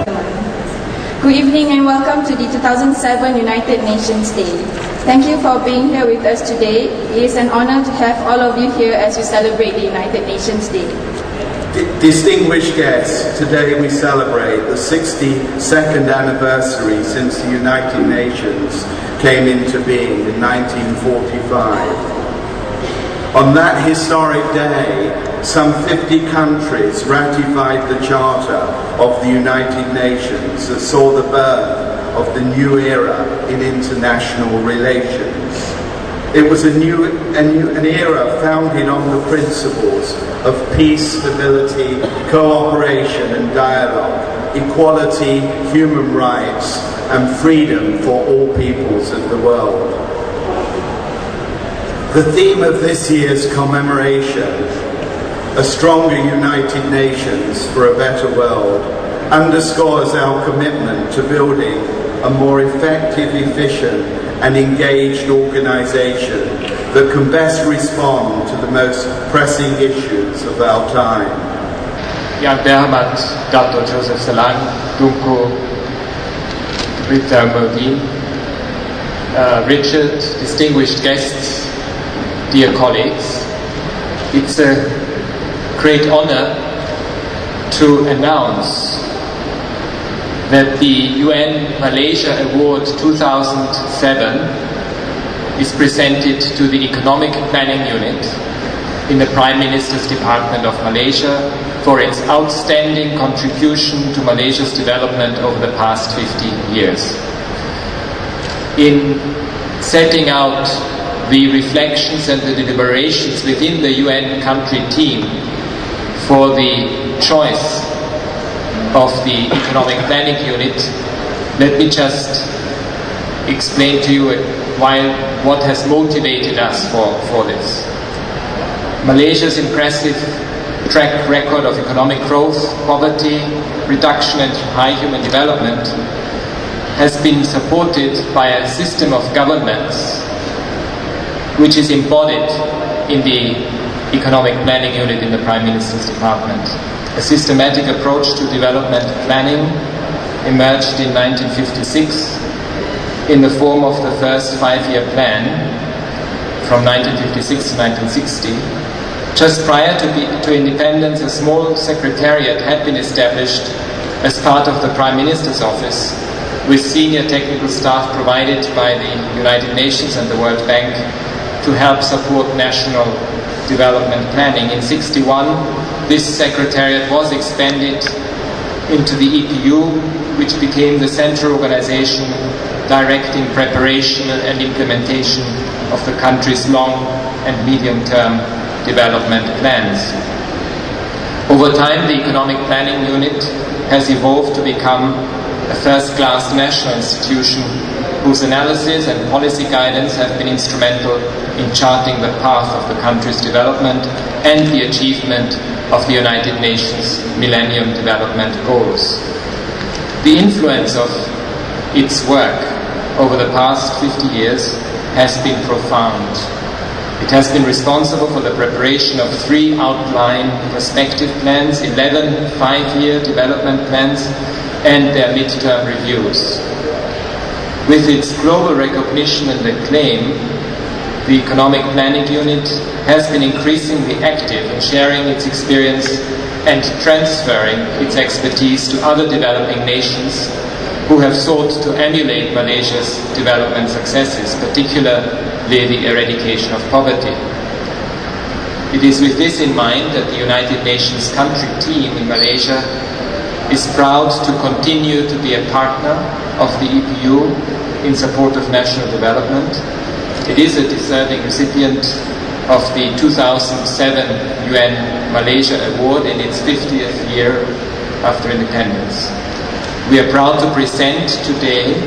Good evening and welcome to the 2007 United Nations Day. Thank you for being here with us today. It is an honor to have all of you here as we celebrate the United Nations Day. Distinguished guests, today we celebrate the 62nd anniversary since the United Nations came into being in 1945. On that historic day, some 50 countries ratified the Charter of the United Nations that saw the birth of the new era in international relations. It was an era founded on the principles of peace, stability, cooperation and dialogue, equality, human rights and freedom for all peoples of the world. The theme of this year's commemoration, A Stronger United Nations for a Better World, underscores our commitment to building a more effective, efficient and engaged organisation that can best respond to the most pressing issues of our time. Yang terhormat Dato Joseph Salang, Kukuh, Rita Mervin, Richard, distinguished guests, dear colleagues, it's a great honor to announce that the UN Malaysia Award 2007 is presented to the Economic Planning Unit in the Prime Minister's Department of Malaysia for its outstanding contribution to Malaysia's development over the past 50 years. In setting out the reflections and the deliberations within the UN country team for the choice of the Economic Planning Unit, let me just explain to you what has motivated us for this. Malaysia's impressive track record of economic growth, poverty reduction and high human development has been supported by a system of governance which is embodied in the Economic Planning Unit in the Prime Minister's Department. A systematic approach to development planning emerged in 1956 in the form of the first five-year plan from 1956 to 1960. Just prior to independence, a small secretariat had been established as part of the Prime Minister's office, with senior technical staff provided by the United Nations and the World Bank to help support national development planning. In 1961, this secretariat was expanded into the EPU, which became the central organization directing preparation and implementation of the country's long and medium-term development plans. Over time, the Economic Planning Unit has evolved to become a first-class national institution whose analysis and policy guidance have been instrumental in charting the path of the country's development and the achievement of the United Nations Millennium Development Goals. The influence of its work over the past 50 years has been profound. It has been responsible for the preparation of 3 outline perspective plans, 11 5-year development plans, and their mid-term reviews. With its global recognition and acclaim, the Economic Planning Unit has been increasingly active in sharing its experience and transferring its expertise to other developing nations who have sought to emulate Malaysia's development successes, particularly the eradication of poverty. It is with this in mind that the United Nations country team in Malaysia is proud to continue to be a partner of the EPU in support of national development. It is a deserving recipient of the 2007 UN Malaysia Award in its 50th year after independence. We are proud to present today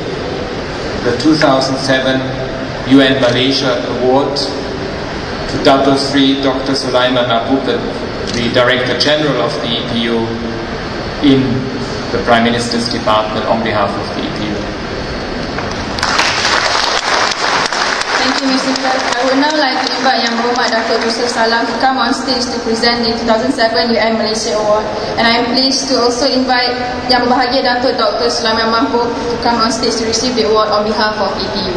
the 2007 UN Malaysia Award to Dato Sri Dr. Sulaiman Mahbub, the Director General of the EPU, in the Prime Minister's Department on behalf of the EPU. Thank you, Mr. Clerk. I would now like to invite Yang Berhormat Dato Joseph Salang to come on stage to present the 2007 UN Malaysia Award. And I am pleased to also invite Yang Berbahagia Dato Dr. Sulaiman Mahbub to come on stage to receive the award on behalf of APU.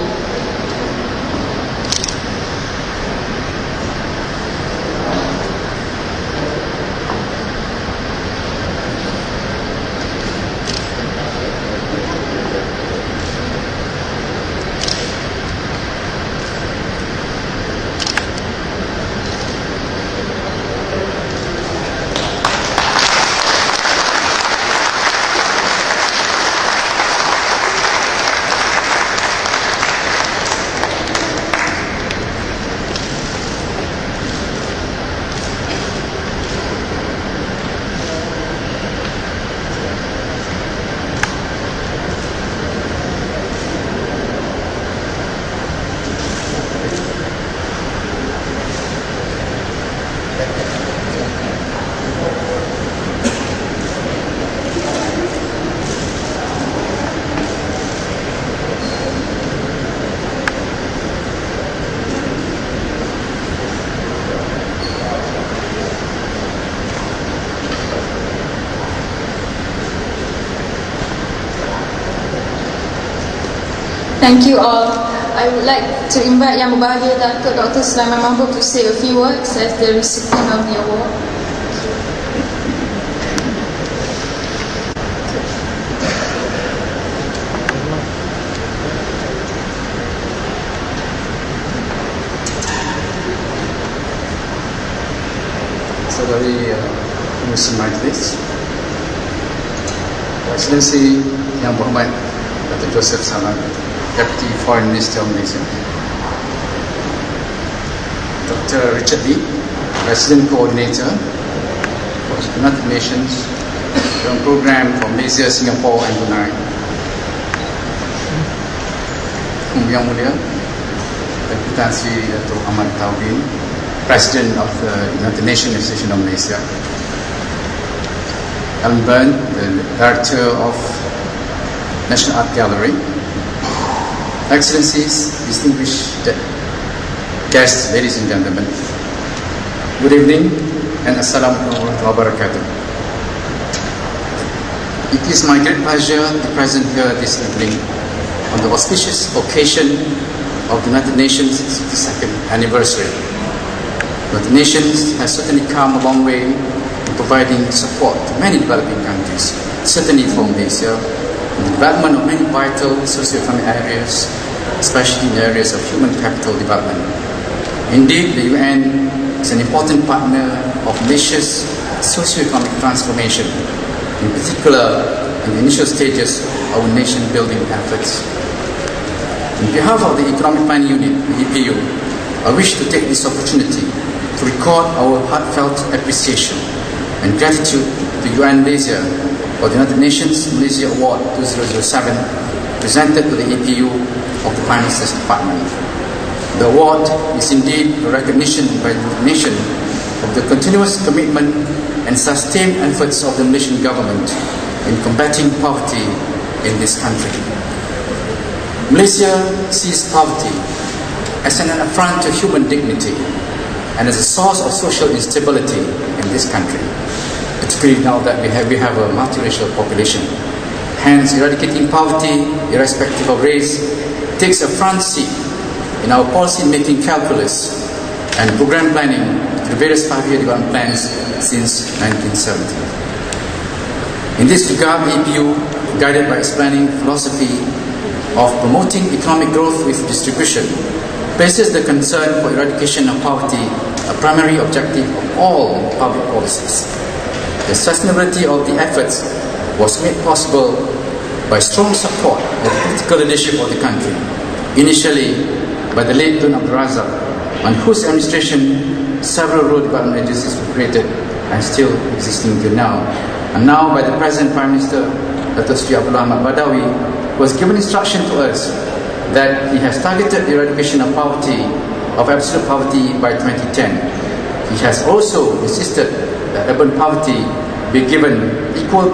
Thank you all. I would like to invite Yang Berbahagia Dato Dr. Sulaiman Mahbub to say a few words as the recipient of the award. Saudari Pengurusi Majlis, Excellency Yang Berhormat Dato Joseph Salang, Deputy Foreign Minister of Malaysia, Dr. Richard Lee, Resident Coordinator for the United Nations Program for Malaysia, Singapore and Brunei, Yang Mulia Deputasi Dato Ahmad Tauhid, President of the United Nations Association of Malaysia, Alan Byrne, the Director of National Art Gallery, Excellencies, distinguished guests, ladies and gentlemen, good evening and Assalamualaikum warahmatullahi wabarakatuh. It is my great pleasure to present here this evening on the auspicious occasion of the United Nations 62nd anniversary. The United Nations has certainly come a long way in providing support to many developing countries, certainly for Malaysia, in the development of many vital socio-economic areas, especially in areas of human capital development. Indeed, the UN is an important partner of Malaysia's socio-economic transformation, in particular in the initial stages of our nation-building efforts. On behalf of the Economic Planning Unit, the EPU, I wish to take this opportunity to record our heartfelt appreciation and gratitude to UN Malaysia for the United Nations Malaysia Award 2007 presented to the EPU of the Prime Minister's Department. The award is indeed a recognition by the nation of the continuous commitment and sustained efforts of the Malaysian government in combating poverty in this country. Malaysia sees poverty as an affront to human dignity and as a source of social instability in this country, particularly now that we have a multiracial population. Hence, eradicating poverty, irrespective of race, takes a front seat in our policy-making calculus and program planning to the various 5-year development plans since 1970. In this regard, the EPU, guided by its planning philosophy of promoting economic growth with distribution, places the concern for eradication of poverty a primary objective of all public policies. The sustainability of the efforts was made possible by strong support of the political leadership of the country, initially by the late Tun Abdul Razak, on whose administration several rural development agencies were created and still existing till now, and now by the present Prime Minister, Dato Sri Abdullah Ahmad Badawi, who has given instruction to us that he has targeted the eradication of poverty, of absolute poverty by 2010. He has also insisted that urban poverty be given equal